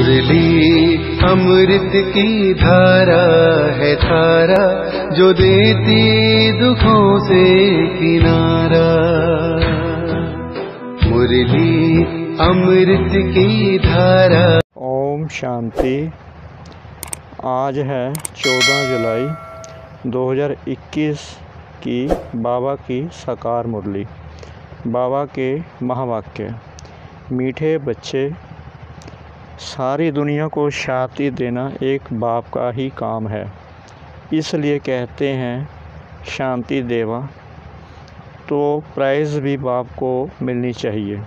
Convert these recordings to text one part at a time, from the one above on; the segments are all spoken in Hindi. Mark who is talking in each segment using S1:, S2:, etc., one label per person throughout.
S1: मुरली अमृत की धारा है धारा, जो देती दुखों से किनारा। मुरली अमृत की धारा।
S2: ओम शांति। आज है 14 जुलाई 2021 की बाबा की साकार मुरली। बाबा के महावाक्य। मीठे बच्चे, सारी दुनिया को शांति देना एक बाप का ही काम है, इसलिए कहते हैं शांति देवा। तो प्राइज़ भी बाप को मिलनी चाहिए।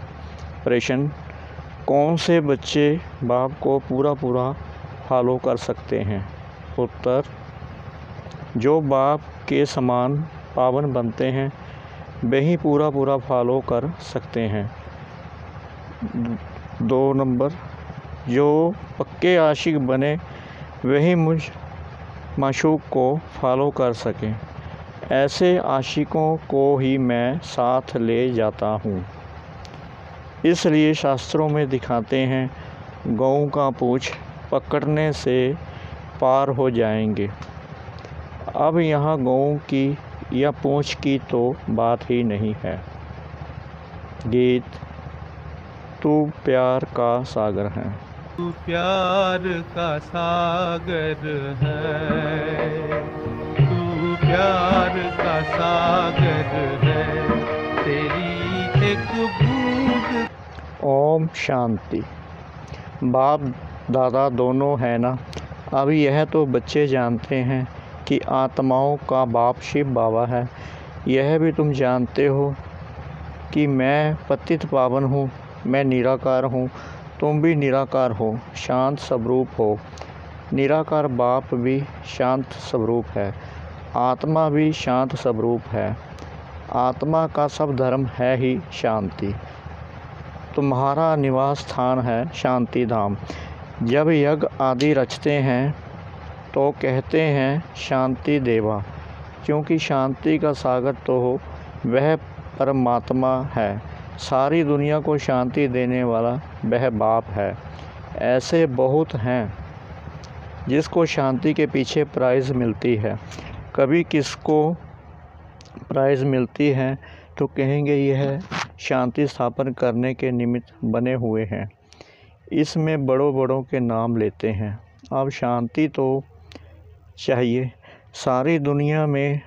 S2: प्रश्न: कौन से बच्चे बाप को पूरा फॉलो कर सकते हैं? उत्तर: जो बाप के समान पावन बनते हैं वही पूरा फॉलो कर सकते हैं। 2 नंबर, जो पक्के आशिक बने वही मुझ माशूक को फॉलो कर सकें। ऐसे आशिकों को ही मैं साथ ले जाता हूँ। इसलिए शास्त्रों में दिखाते हैं गऊ का पूँछ पकड़ने से पार हो जाएंगे। अब यहाँ गऊ की या पूँछ की तो बात ही नहीं है। गीत: तू प्यार का सागर है।
S3: तू प्यार का सागर है, तू प्यार का सागर है, तेरी एक बूंद।
S2: ओम शांति। बाप दादा दोनों है ना। अब यह तो बच्चे जानते हैं कि आत्माओं का बाप शिव बाबा है। यह भी तुम जानते हो कि मैं पतित पावन हूँ, मैं निराकार हूँ, तुम भी निराकार हो, शांत स्वरूप हो। निराकार बाप भी शांत स्वरूप है, आत्मा भी शांत स्वरूप है। आत्मा का सब धर्म है ही शांति। तुम्हारा निवास स्थान है शांति धाम। जब यज्ञ आदि रचते हैं तो कहते हैं शांति देवा, क्योंकि शांति का सागर तो हो वह परमात्मा है। सारी दुनिया को शांति देने वाला वह बाप है। ऐसे बहुत हैं जिसको शांति के पीछे प्राइज़ मिलती है। कभी किसको प्राइज़ मिलती है तो कहेंगे यह शांति स्थापन करने के निमित्त बने हुए हैं। इसमें बड़ों के नाम लेते हैं। अब शांति तो चाहिए सारी दुनिया में,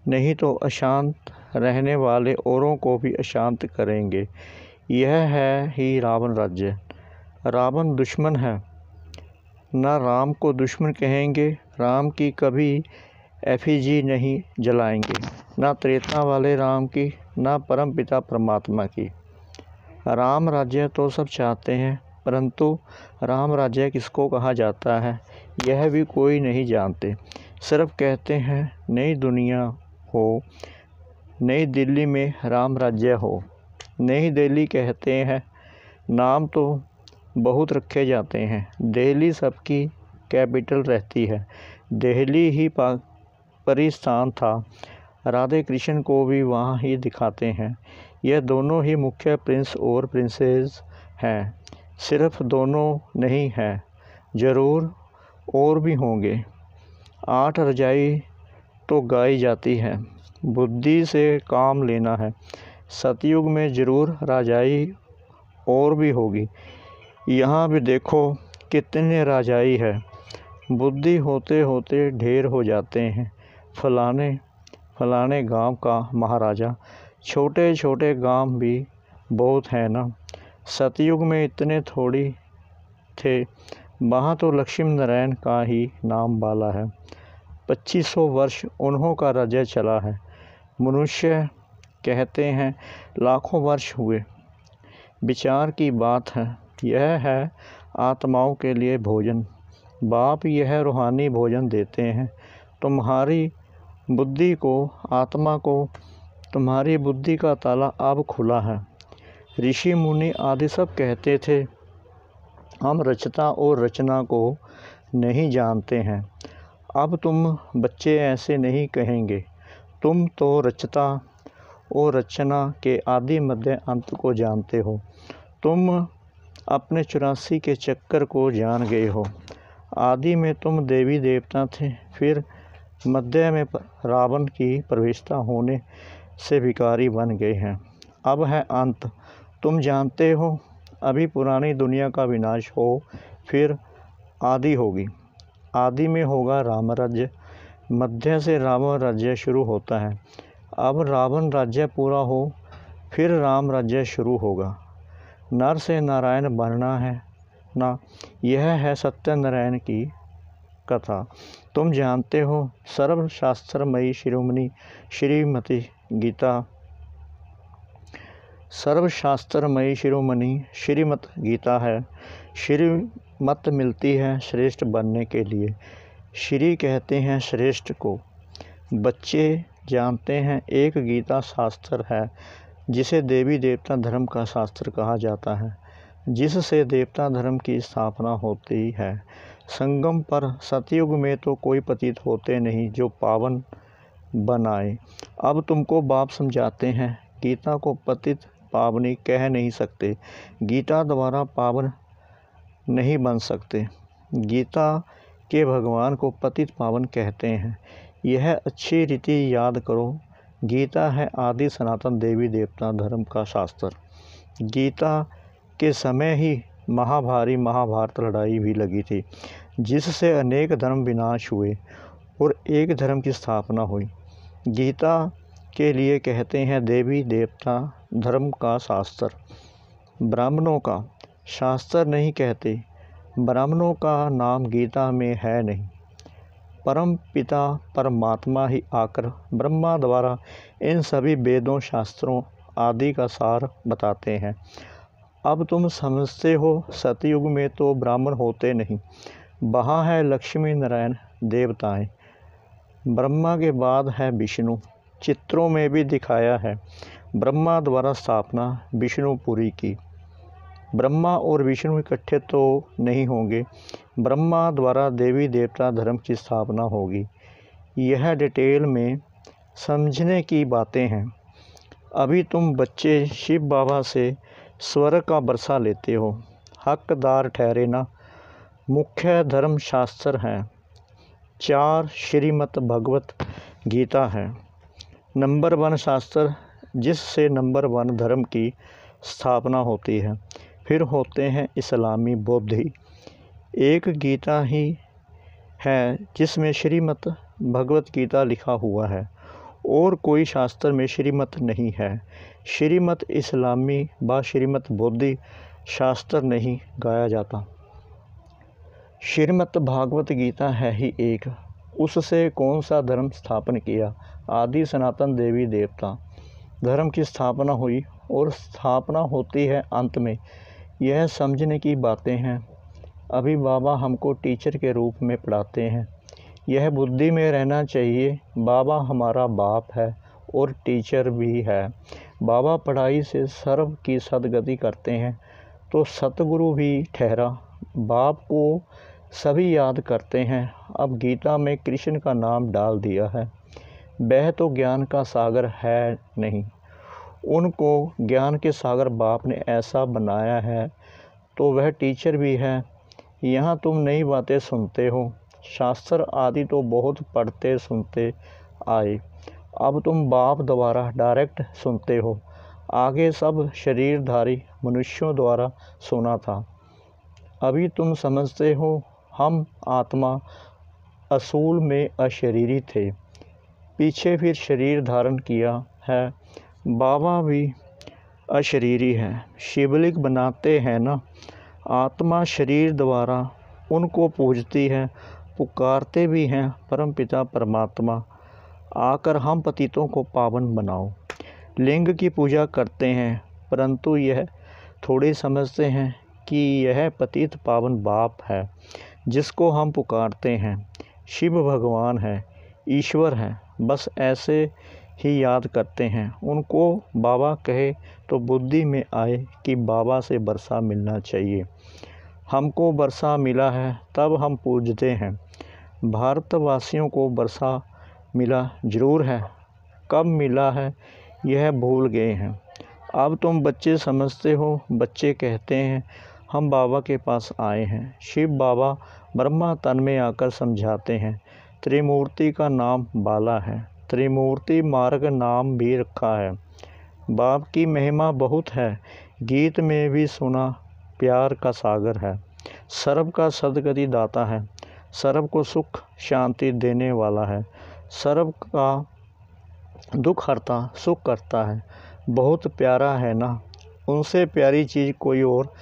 S2: नहीं तो अशांत रहने वाले औरों को भी अशांत करेंगे। यह है ही रावण राज्य। रावण दुश्मन है, न राम को दुश्मन कहेंगे, राम की कभी एफिजी नहीं जलाएंगे, न त्रेता वाले राम की, न परम पिता परमात्मा की। राम राज्य तो सब चाहते हैं, परंतु राम राज्य किसको कहा जाता है यह भी कोई नहीं जानते। सिर्फ कहते हैं नई दुनिया हो, नई दिल्ली में राम राज्य हो। नई दिल्ली कहते हैं, नाम तो बहुत रखे जाते हैं। दिल्ली सबकी कैपिटल रहती है। दिल्ली ही परिस्थान था। राधे कृष्ण को भी वहाँ ही दिखाते हैं। यह दोनों ही मुख्य प्रिंस और प्रिंसेस हैं। सिर्फ दोनों नहीं हैं, ज़रूर और भी होंगे। 8 रजाई तो गाई जाती है। बुद्धि से काम लेना है। सतयुग में ज़रूर राजाई और भी होगी। यहाँ भी देखो कितने राजाई है। बुद्धि होते होते ढेर हो जाते हैं। फलाने गांव का महाराजा। छोटे गांव भी बहुत है ना। सतयुग में इतने थोड़ी थे। वहाँ तो लक्ष्मी नारायण का ही नाम वाला है। 2500 वर्ष उन्हों का राज्य चला है। मनुष्य कहते हैं लाखों वर्ष हुए। विचार की बात है। यह है आत्माओं के लिए भोजन। बाप यह रूहानी भोजन देते हैं। तुम्हारी बुद्धि को, आत्मा को, तुम्हारी बुद्धि का ताला अब खुला है। ऋषि मुनि आदि सब कहते थे हम रचता और रचना को नहीं जानते हैं। अब तुम बच्चे ऐसे नहीं कहेंगे। तुम तो रचता और रचना के आदि मध्य अंत को जानते हो। तुम अपने 84 के चक्कर को जान गए हो। आदि में तुम देवी देवता थे, फिर मध्य में रावण की प्रविष्टा होने से भिखारी बन गए हैं। अब है अंत, तुम जानते हो। अभी पुरानी दुनिया का विनाश हो, फिर आदि होगी। आदि में होगा राम राज्य, मध्य से रावण राज्य शुरू होता है। अब रावण राज्य पूरा हो, फिर राम राज्य शुरू होगा। नर से नारायण बनना है ना, यह है सत्यनारायण की कथा। तुम जानते हो, सर्वशास्त्रमयी शिरोमणि श्रीमती गीता, सर्वशास्त्रमयी शिरोमणि श्रीमत गीता है। श्रीमत मिलती है श्रेष्ठ बनने के लिए। श्री कहते हैं श्रेष्ठ को। बच्चे जानते हैं, एक गीता शास्त्र है जिसे देवी देवता धर्म का शास्त्र कहा जाता है, जिससे देवता धर्म की स्थापना होती है। संगम पर सतयुग में तो कोई पतित होते नहीं जो पावन बनाए। अब तुमको बाप समझाते हैं, गीता को पतित पावनी कह नहीं सकते, गीता द्वारा पावन नहीं बन सकते। गीता के भगवान को पतित पावन कहते हैं। यह अच्छी रीति याद करो। गीता है आदि सनातन देवी देवता धर्म का शास्त्र। गीता के समय ही महाभारी महाभारत लड़ाई भी लगी थी, जिससे अनेक धर्म विनाश हुए और एक धर्म की स्थापना हुई। गीता के लिए कहते हैं देवी देवता धर्म का शास्त्र। ब्राह्मणों का शास्त्र नहीं कहते, ब्राह्मणों का नाम गीता में है नहीं। परम पिता परमात्मा ही आकर ब्रह्मा द्वारा इन सभी वेदों शास्त्रों आदि का सार बताते हैं। अब तुम समझते हो, सतयुग में तो ब्राह्मण होते नहीं, वहाँ है लक्ष्मी नारायण देवताएं। ब्रह्मा के बाद है विष्णु। चित्रों में भी दिखाया है, ब्रह्मा द्वारा स्थापना विष्णुपुरी की। ब्रह्मा और विष्णु इकट्ठे तो नहीं होंगे, ब्रह्मा द्वारा देवी देवता धर्म की स्थापना होगी। यह डिटेल में समझने की बातें हैं। अभी तुम बच्चे शिव बाबा से स्वर्ग का बरसा लेते हो, हकदार ठहरे ना। मुख्य धर्म शास्त्र हैं 4, श्रीमद् भगवत गीता है नंबर 1 शास्त्र, जिससे नंबर 1 धर्म की स्थापना होती है। फिर होते हैं इस्लामी बौद्धी। एक गीता ही है जिसमें श्रीमद् भगवत गीता लिखा हुआ है, और कोई शास्त्र में श्रीमद् नहीं है। श्रीमद् इस्लामी व श्रीमद् बौद्धि शास्त्र नहीं गाया जाता। श्रीमद् भागवत गीता है ही एक, उससे कौन सा धर्म स्थापन किया? आदि सनातन देवी देवता धर्म की स्थापना हुई, और स्थापना होती है अंत में। यह समझने की बातें हैं। अभी बाबा हमको टीचर के रूप में पढ़ाते हैं। यह बुद्धि में रहना चाहिए, बाबा हमारा बाप है और टीचर भी है। बाबा पढ़ाई से सर्व की सदगति करते हैं, तो सतगुरु भी ठहरा। बाप को सभी याद करते हैं। अब गीता में कृष्ण का नाम डाल दिया है। वह तो ज्ञान का सागर है नहीं, उनको ज्ञान के सागर बाप ने ऐसा बनाया है, तो वह टीचर भी है। यहाँ तुम नई बातें सुनते हो, शास्त्र आदि तो बहुत पढ़ते सुनते आए, अब तुम बाप द्वारा डायरेक्ट सुनते हो। आगे सब शरीरधारी मनुष्यों द्वारा सुना था। अभी तुम समझते हो, हम आत्मा असूल में अशरीरी थे, पीछे फिर शरीर धारण किया है। बाबा भी अशरीरी है, शिवलिंग बनाते हैं ना। आत्मा शरीर द्वारा उनको पूजती है, पुकारते भी हैं परम पिता परमात्मा, आकर हम पतितों को पावन बनाओ। लिंग की पूजा करते हैं, परंतु यह थोड़े समझते हैं कि यह पतित पावन बाप है जिसको हम पुकारते हैं। शिव भगवान है, ईश्वर है, बस ऐसे ही याद करते हैं। उनको बाबा कहे तो बुद्धि में आए कि बाबा से बरसा मिलना चाहिए। हमको बरसा मिला है तब हम पूजते हैं। भारतवासियों को बरसा मिला जरूर है, कब मिला है यह भूल गए हैं। अब तुम बच्चे समझते हो। बच्चे कहते हैं हम बाबा के पास आए हैं। शिव बाबा ब्रह्मा तन में आकर समझाते हैं। त्रिमूर्ति का नाम बाला है। त्रिमूर्ति मार्ग नाम भी रखा है। बाप की महिमा बहुत है। गीत में भी सुना प्यार का सागर है। सर्व का सदगति दाता है। सर्व को सुख शांति देने वाला है। सर्व का दुख हरता सुख करता है। बहुत प्यारा है ना। उनसे प्यारी चीज़ कोई और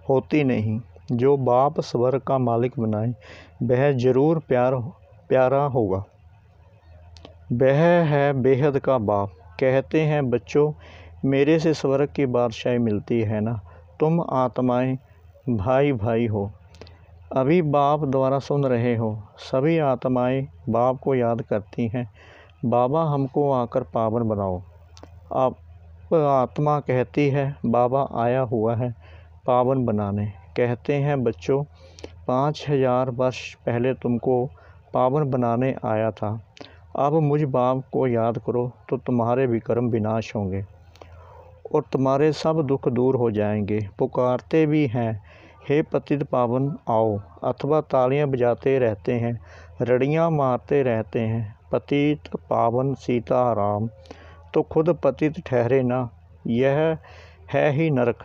S2: होती नहीं। जो बाप स्वर्ग का मालिक बनाए वह ज़रूर प्यारा होगा। वह है बेहद का बाप। कहते हैं बच्चों, मेरे से स्वर्ग की बादशाही मिलती है ना। तुम आत्माएं भाई भाई हो। अभी बाप द्वारा सुन रहे हो। सभी आत्माएं बाप को याद करती हैं, बाबा हमको आकर पावन बनाओ। अब आत्मा कहती है बाबा आया हुआ है पावन बनाने। कहते हैं बच्चों, 5000 वर्ष पहले तुमको पावन बनाने आया था। अब मुझ बाप को याद करो तो तुम्हारे विक्रम विनाश होंगे और तुम्हारे सब दुख दूर हो जाएंगे। पुकारते भी हैं, हे पतित पावन आओ, अथवा तालियां बजाते रहते हैं, रड़ियां मारते रहते हैं। पतित पावन सीताराम तो खुद पतित ठहरे ना। यह है ही नरक।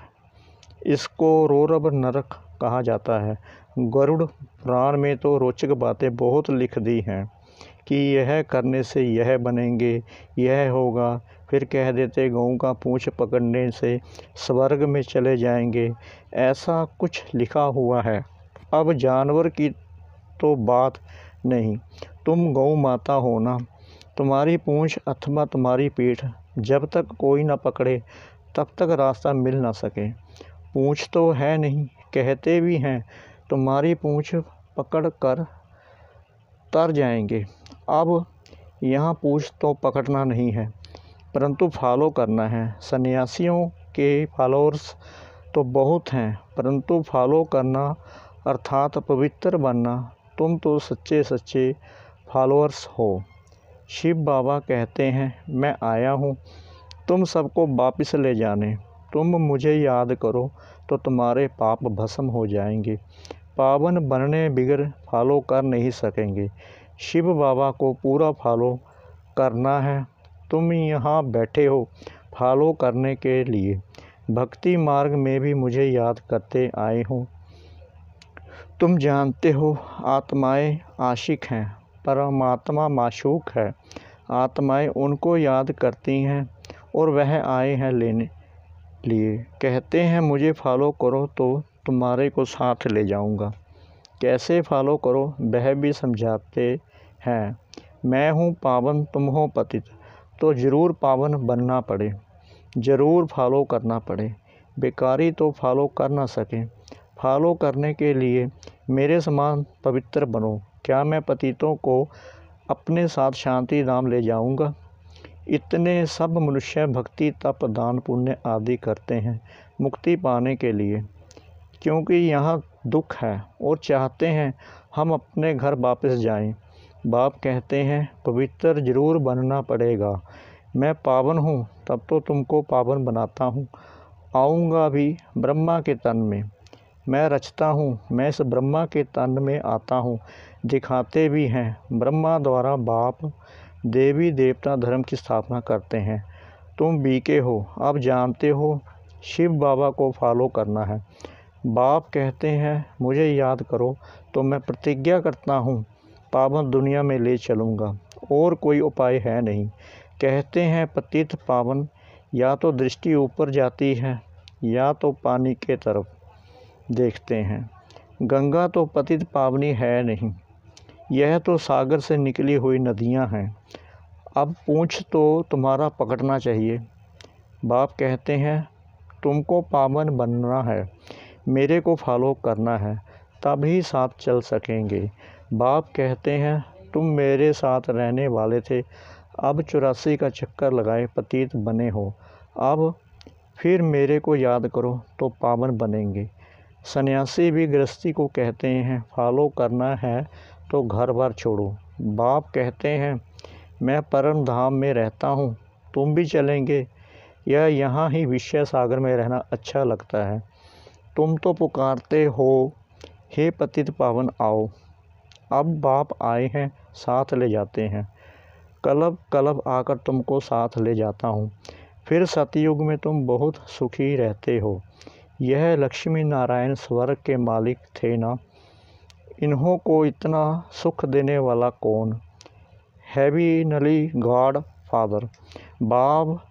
S2: इसको रोरब नरक कहा जाता है। गरुड़ पुराण में तो रोचक बातें बहुत लिख दी हैं कि यह करने से यह बनेंगे, यह होगा। फिर कह देते गऊ का पूंछ पकड़ने से स्वर्ग में चले जाएंगे। ऐसा कुछ लिखा हुआ है। अब जानवर की तो बात नहीं, तुम गौ माता हो ना। तुम्हारी पूंछ अथवा तुम्हारी पीठ जब तक कोई ना पकड़े तब तक रास्ता मिल ना सके। पूंछ तो है नहीं। कहते भी हैं तुम्हारी पूंछ पकड़ कर तर जाएंगे। अब यहाँ पूंछ तो पकड़ना नहीं है परंतु फॉलो करना है। सन्यासियों के फॉलोअर्स तो बहुत हैं परंतु फॉलो करना अर्थात पवित्र बनना, तुम तो सच्चे सच्चे फॉलोअर्स हो। शिव बाबा कहते हैं मैं आया हूँ तुम सबको वापस ले जाने। तुम मुझे याद करो तो तुम्हारे पाप भस्म हो जाएंगे। पावन बनने बिगर फॉलो कर नहीं सकेंगे। शिव बाबा को पूरा फॉलो करना है। तुम यहाँ बैठे हो फॉलो करने के लिए। भक्ति मार्ग में भी मुझे याद करते आए हो। तुम जानते हो आत्माएं आशिक हैं, परमात्मा माशूक है। आत्माएं उनको याद करती हैं और वह आए हैं लेने लिए। कहते हैं मुझे फॉलो करो तो तुम्हारे को साथ ले जाऊंगा। कैसे फॉलो करो वह भी समझाते हैं। मैं हूँ पावन तुम हो पतित, तो ज़रूर पावन बनना पड़े, ज़रूर फॉलो करना पड़े। बेकारी तो फॉलो कर ना सके। फॉलो करने के लिए मेरे समान पवित्र बनो। क्या मैं पतितों को अपने साथ शांति धाम ले जाऊंगा? इतने सब मनुष्य भक्ति तप दान पुण्य आदि करते हैं मुक्ति पाने के लिए, क्योंकि यहाँ दुख है और चाहते हैं हम अपने घर वापस जाएं। बाप कहते हैं पवित्र जरूर बनना पड़ेगा। मैं पावन हूँ तब तो तुमको पावन बनाता हूँ। आऊँगा भी ब्रह्मा के तन में। मैं रचता हूँ, मैं इस ब्रह्मा के तन में आता हूँ। दिखाते भी हैं ब्रह्मा द्वारा बाप देवी देवता धर्म की स्थापना करते हैं। तुम बीके हो, अब जानते हो शिव बाबा को फॉलो करना है। बाप कहते हैं मुझे याद करो तो मैं प्रतिज्ञा करता हूँ पावन दुनिया में ले चलूँगा, और कोई उपाय है नहीं। कहते हैं पतित पावन या तो दृष्टि ऊपर जाती है या तो पानी के तरफ देखते हैं। गंगा तो पतित पावनी है नहीं, यह तो सागर से निकली हुई नदियाँ हैं। अब पूंछ तो तुम्हारा पकड़ना चाहिए। बाप कहते हैं तुमको पावन बनना है, मेरे को फॉलो करना है, तभी साथ चल सकेंगे। बाप कहते हैं तुम मेरे साथ रहने वाले थे, अब 84 का चक्कर लगाए पतित बने हो। अब फिर मेरे को याद करो तो पावन बनेंगे। सन्यासी भी गृहस्थी को कहते हैं फॉलो करना है तो घर बार छोड़ो। बाप कहते हैं मैं परम धाम में रहता हूँ, तुम भी चलेंगे या यहाँ ही विषय सागर में रहना अच्छा लगता है? तुम तो पुकारते हो हे पतित पावन आओ। अब बाप आए हैं, साथ ले जाते हैं। कलब कलब आकर तुमको साथ ले जाता हूँ। फिर सतयुग में तुम बहुत सुखी रहते हो। यह लक्ष्मी नारायण स्वर्ग के मालिक थे ना, इन्हों को इतना सुख देने वाला कौन। हेविनली गॉड फादर। बाप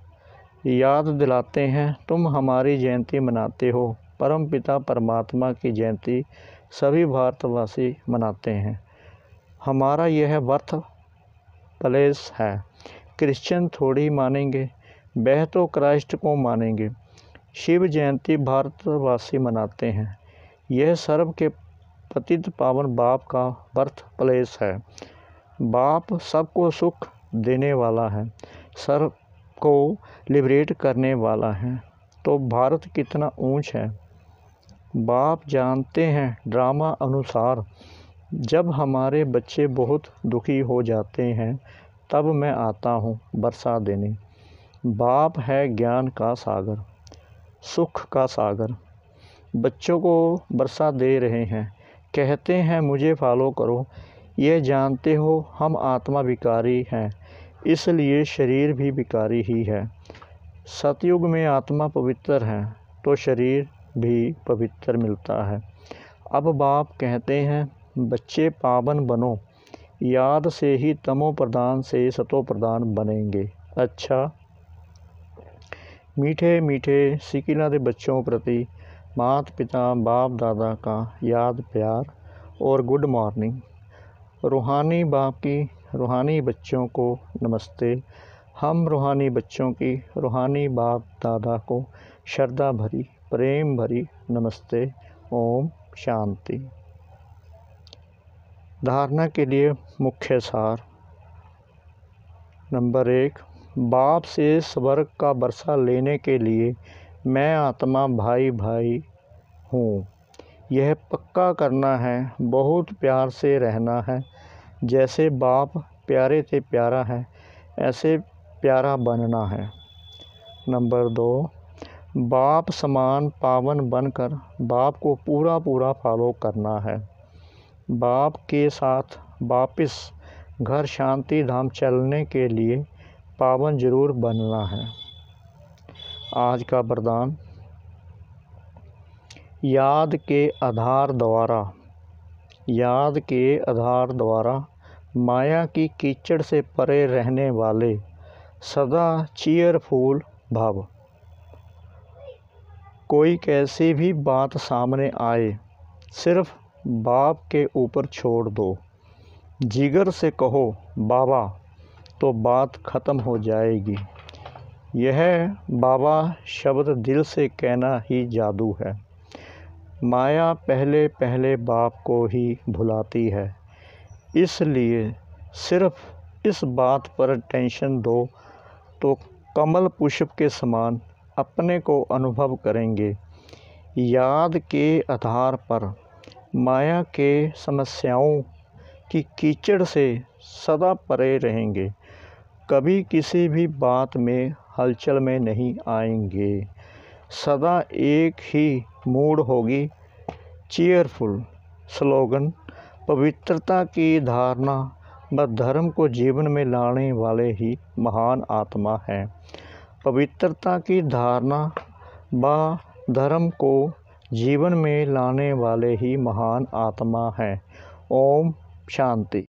S2: याद दिलाते हैं, तुम हमारी जयंती मनाते हो। परम पिता परमात्मा की जयंती सभी भारतवासी मनाते हैं। हमारा यह बर्थ प्लेस है। क्रिश्चियन थोड़ी मानेंगे, वह तो क्राइस्ट को मानेंगे। शिव जयंती भारतवासी मनाते हैं। यह सर्व के पतित पावन बाप का बर्थ प्लेस है। बाप सबको सुख देने वाला है, सर्व को लिबरेट करने वाला है। तो भारत कितना ऊंच है। बाप जानते हैं ड्रामा अनुसार जब हमारे बच्चे बहुत दुखी हो जाते हैं तब मैं आता हूँ बरसा देने। बाप है ज्ञान का सागर, सुख का सागर। बच्चों को बरसा दे रहे हैं, कहते हैं मुझे फॉलो करो। यह जानते हो हम आत्मा विकारी हैं, इसलिए शरीर भी विकारी ही है। सतयुग में आत्मा पवित्र है तो शरीर भी पवित्र मिलता है। अब बाप कहते हैं बच्चे पावन बनो, याद से ही तमो प्रधान से सतो प्रधान बनेंगे। अच्छा, मीठे मीठे सिकिला के बच्चों प्रति माता पिता बाप दादा का याद प्यार और गुड मॉर्निंग। रूहानी बाप की रूहानी बच्चों को नमस्ते। हम रूहानी बच्चों की रूहानी बाप दादा को श्रद्धा भरी प्रेम भरी नमस्ते। ओम शांति। धारणा के लिए मुख्य सार। नंबर 1, बाप से स्वर्ग का बरसा लेने के लिए मैं आत्मा भाई भाई हूँ। यह पक्का करना है, बहुत प्यार से रहना है। जैसे बाप प्यारे से प्यारा है, ऐसे प्यारा बनना है। नंबर 2, बाप समान पावन बनकर बाप को पूरा पूरा फॉलो करना है। बाप के साथ वापस घर शांति धाम चलने के लिए पावन जरूर बनना है। आज का वरदान, याद के आधार द्वारा माया की कीचड़ से परे रहने वाले सदा चीयरफुल भव। कोई कैसी भी बात सामने आए सिर्फ बाप के ऊपर छोड़ दो। जिगर से कहो बाबा तो बात ख़त्म हो जाएगी। यह बाबा शब्द दिल से कहना ही जादू है। माया पहले पहले बाप को ही भुलाती है, इसलिए सिर्फ इस बात पर टेंशन दो तो कमल पुष्प के समान अपने को अनुभव करेंगे। याद के आधार पर माया के समस्याओं की कीचड़ से सदा परे रहेंगे। कभी किसी भी बात में हलचल में नहीं आएंगे। सदा एक ही मूड होगी, चीयरफुल। स्लोगन, पवित्रता की धारणा व धर्म को जीवन में लाने वाले ही महान आत्मा हैं। पवित्रता की धारणा व धर्म को जीवन में लाने वाले ही महान आत्मा हैं। ओम शांति।